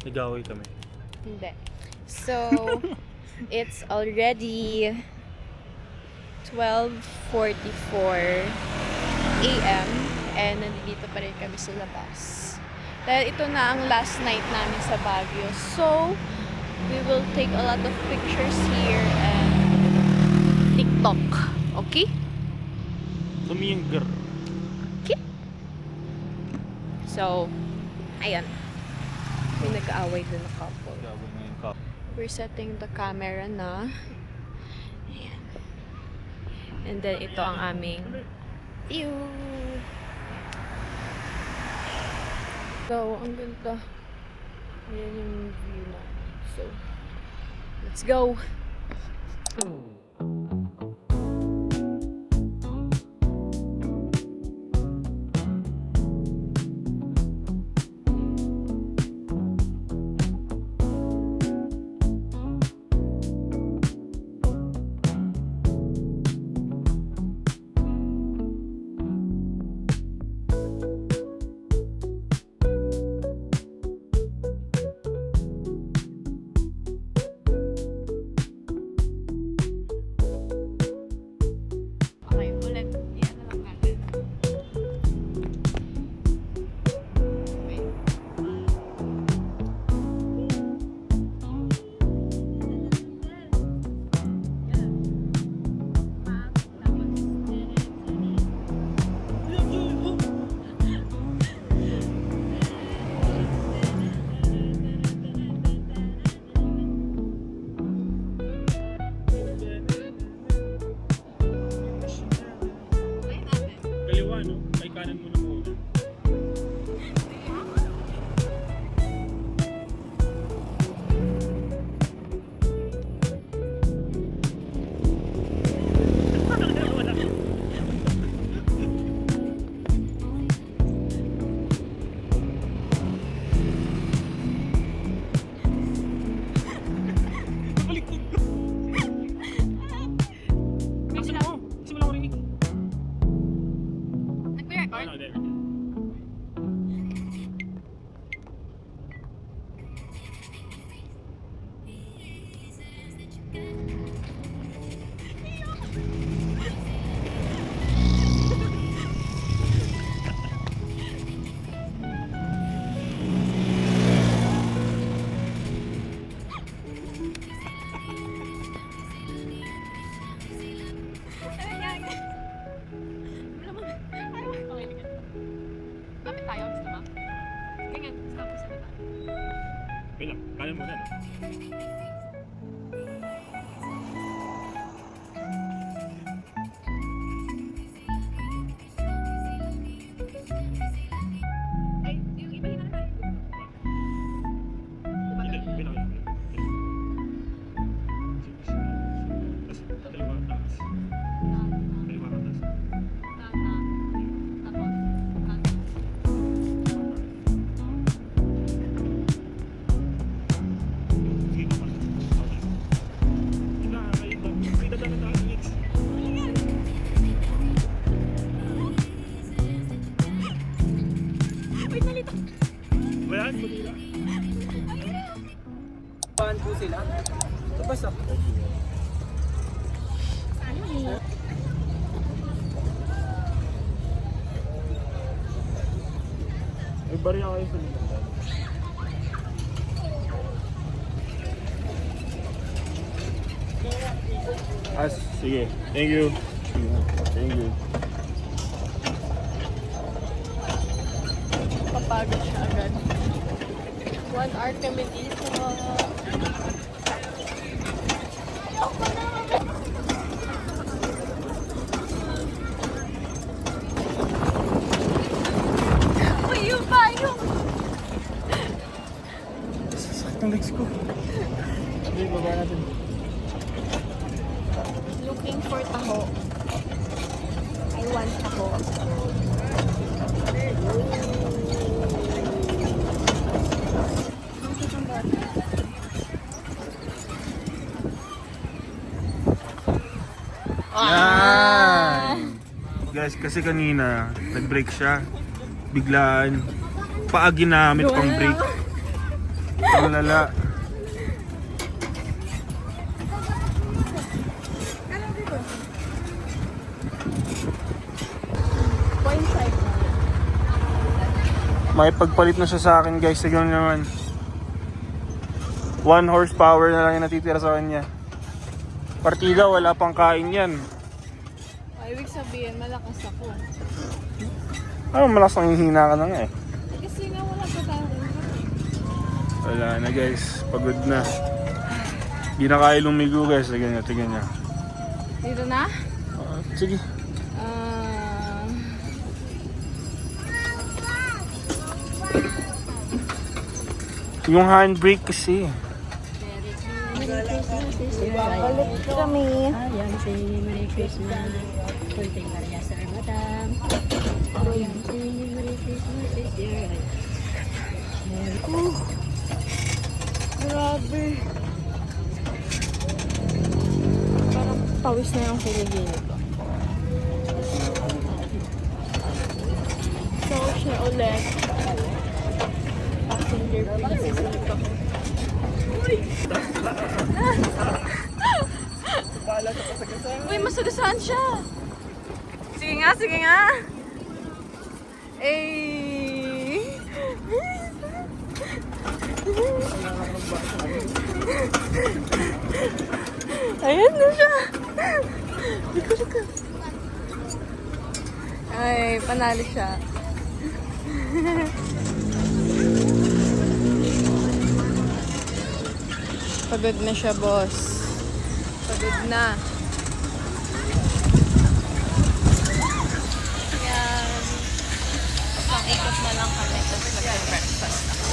Nag-away kami. Hindi. So, it's already 12:44 a.m. and nandito pa rin kami sa labas. Dahil ito na ang last night namin sa Baguio. So, we will take a lot of pictures here and TikTok. Okay? Dumi yung girl. Okay? So, ayan. May nag-aaway din na couple. Nag-away na yung cup. We're setting the camera na. Ayan. And then, ito ang aming view. So, ang ganda. Ayan yung view na. So, let's go! Okay, ulit. Yan na lang natin. Wait. Kaliwa, no? Kay kanan mo na muna. Baliktad ko. Kasi mo lang rinig. Nag-record? Ano, there. Lapit tayo, gusto mo? Ganyan, gusto mo sa diba? Okay lang, kanan mo na, no? Ay, yung iba yun na tayo. Diba Hindi, ganun? okay lang. Tapos, kaliwa, taas. Kaliwa, taas. Sige ka pala. Okay. Yun na, ayun lang. May dadaan na tayo, next. Wait, nalito. Wala, matira. Pahan po sila. Ito ba sa... May bariya kayo sa lilang. Sige. Thank you. Thank you. Papagod siya agad. 1 hour kami dito. Uy, yung payong! Sakit ang legs ko. Sige, baba natin. Looking for taho. I want taho. Yan! Guys, kasi kanina, nag-break siya. Biglaan. Paa ginamit pang break. Ang lala. Point side na. May pagpalit na siya sa akin guys. Tignan nyo naman. 1 horsepower na lang yung natitira sa kanya. Partida, wala pang kain yan. Ibig sabihin, malakas ako. Ano, malakas ang hihina ka na nga eh. Kasi nga wala pa tayo. Wala na guys, pagod na. Hindi na kaya lumigo guys. Tignan nyo. Dito na? Sige. Yung handbrake kasi. Balik kami. Ayan, say Merry Christmas. Kunting Maria sa Madam. Ayan, say Merry Christmas is your Grabe. Parang pawis na yung kiligili ko. So, siya ulit. Passenger princess ulit ako. Uy, masagasaan siya. Sige nga. Eh. Ayan na siya. Liko. Ay, panalo siya. Pagod na siya, boss. Pagod na. Yan. Isang ikot na lang kami tapos mag-breakfast ako.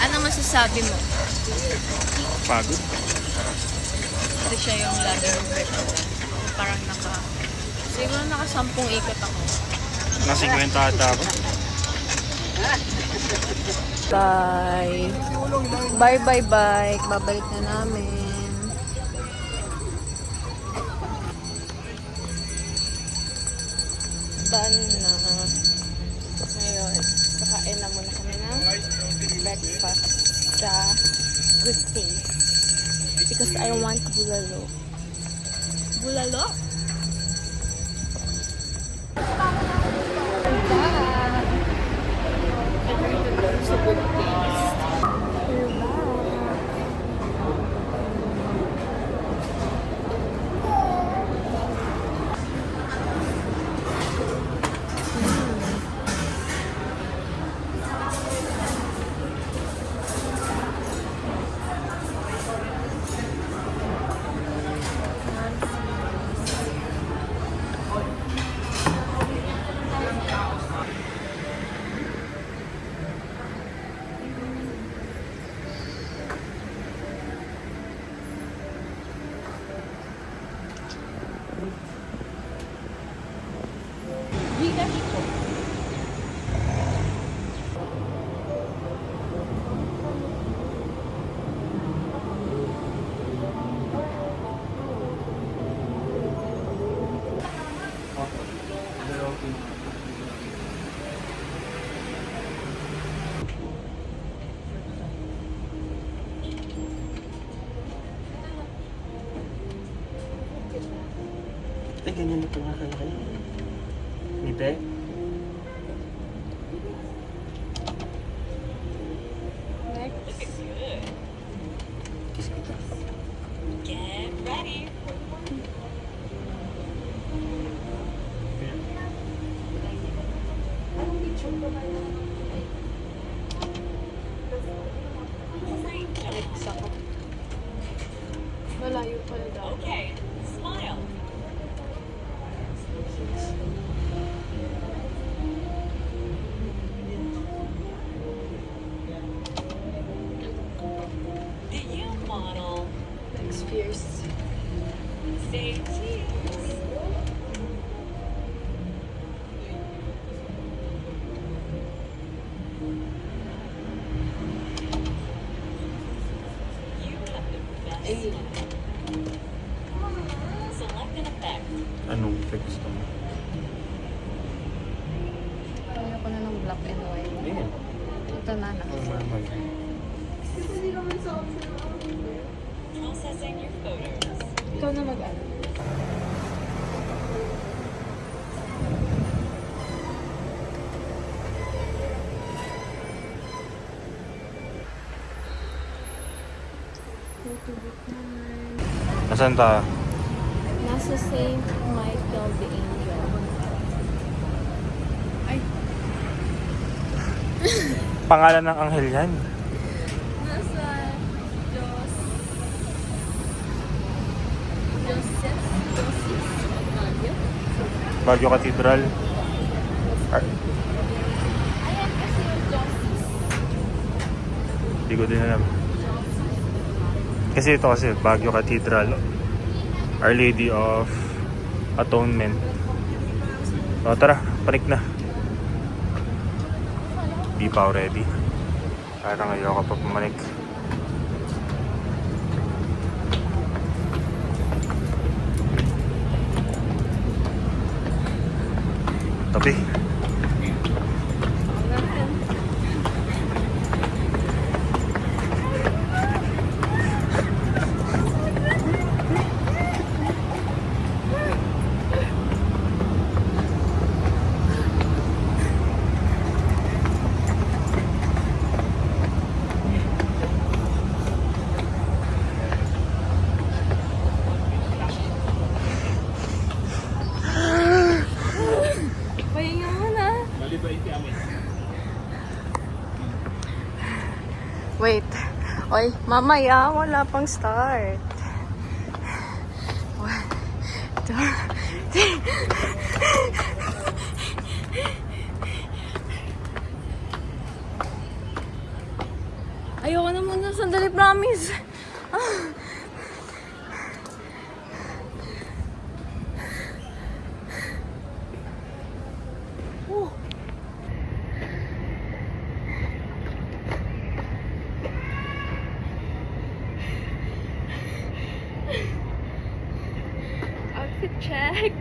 Ano masasabi mo? Pagod. Kasi siya yung lagi ng breakfast. Parang siguro naka 10 ikot ako. Nasa 50 ata ako. Bye. Bye. Babalik na namin. Done na. Ngayon, kakain na muna kami ng breakfast sa Good Taste. Because I want bulalo. Bulalo? Sa Good Taste. Ay, ganyan na ito nga kalaki. Ngiti? Next. Kiss kita. Get ready. Next ako. Malayo pala daw. Okay, smile. The U model. Next fierce. Say cheese. You have the best. Select an effect. Anong fix to? Kaya ko na ng black and white. Ayan. Ito na na. Ang mamay. Ikaw na mag-ano. Nasaan tayo? Nasa St. Michael the Angel. Ay, Pangalan ng anghel yan. nasa Joseph Baguio. Baguio Cathedral. Ayan kasi yung Joseph. Hindi ko din alam. Kasi ito kasi Baguio Cathedral. Our Lady of Atonement. O tara, panik na. Di pa ako ready. Parang ayoko pa pumanik. Tabi. Pahinga mo na. Wait. Oy, mamaya, wala pang start. 1, 2, 3. Ayoko na muna. Sandali, promise. Outfit check.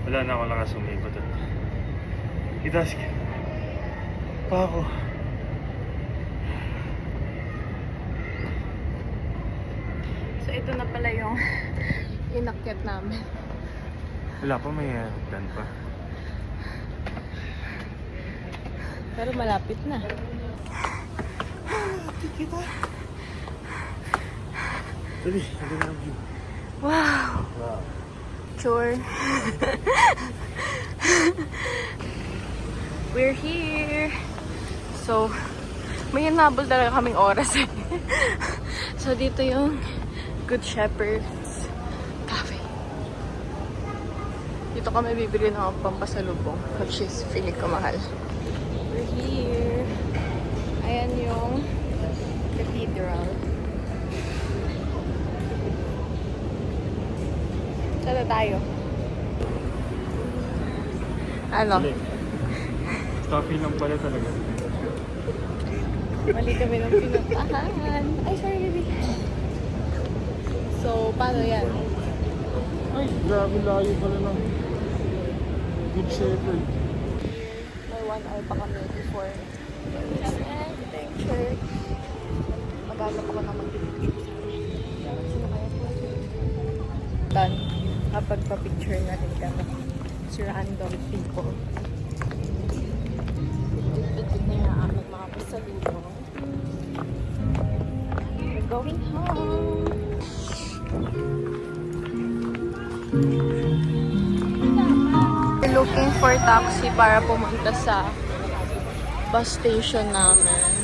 Wala na ako lakas umikot. Itask. Pa ako. So, ito na pala yung inakyat namin. Wala pa, may plan pa. Pero malapit na. Dali, ang ganda ng view. Wow! Wow. Sure. We're here. So, may hinabol talaga kaming oras eh. So, dito yung Good Shepherd's Cafe. Dito kami bibili ng pampasalubong, which is feeling ko mahal. We're here. Ayan yung cathedral. Saan na tayo? Ano? Coffee lang pala talaga. Mali kami ng pinuntahan. Ay, sorry, baby. So, paano yan? Ay, grabe layo pala ng Good Shepherd. May 1 hour pa kami before church. Maghanap ako ng mag-picture. Sino kaya po? Done. Kapag pa-picture na rin kami. It's random people. Ito na yung aming mga pasalubong. We're going home. We're looking for taxi para pumunta sa bus station namin.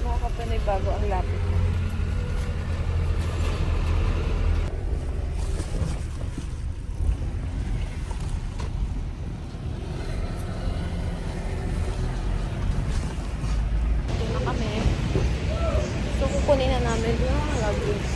Nakakapanibago ang lapit. Kami. So, kukunin na namin yung luggage.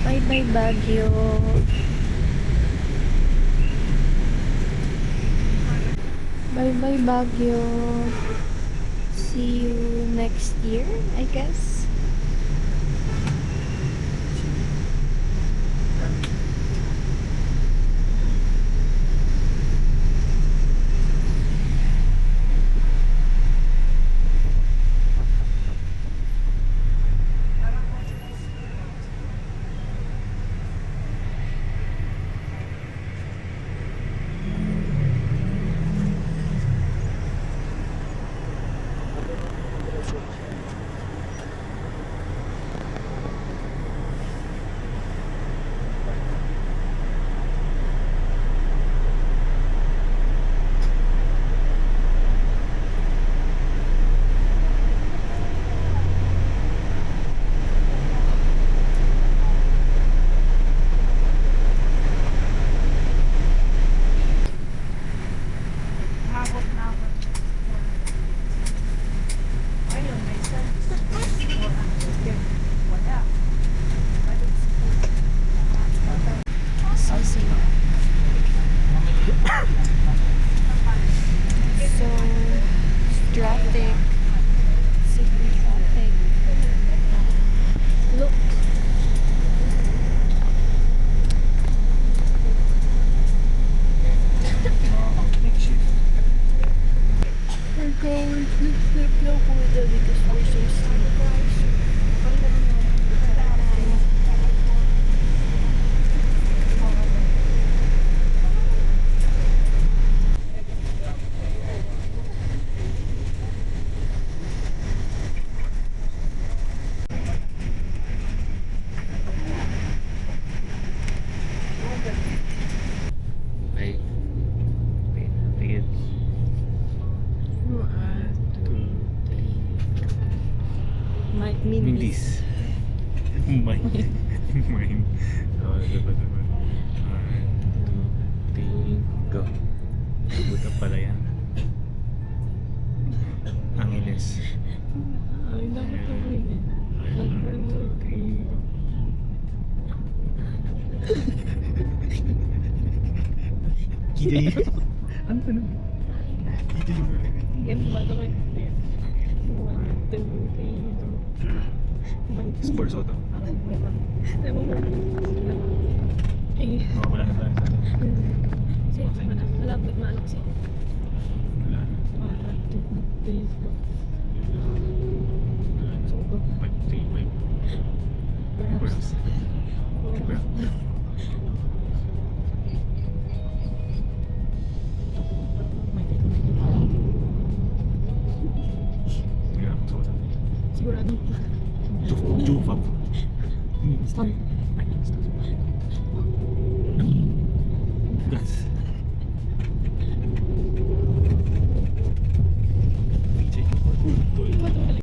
Bye-bye, Baguio. Bye-bye, Baguio. See you next year, I guess. So, traffic. Super traffic. Look. We're going to flip now Kuya because we're so sleepy. Ay. Tingin. Mike Mindis. Mine. Mine. Oh, dapat. 1, 2, 3, go. Buta pala yan. Angeles. Ay, dapat ako yun. 1, 2, 3, go. Kijay. Ano to nun? Kijay. Game ba ito kayo? 1, 2, 3. Sports auto. Ewan ko. Eh, Oh, wala na tayo. malapit maano kasi. Wala na. 1, 2, 3, 4. So, 5, 3, 5. Perhaps. Sigurado. Dufap. Stop.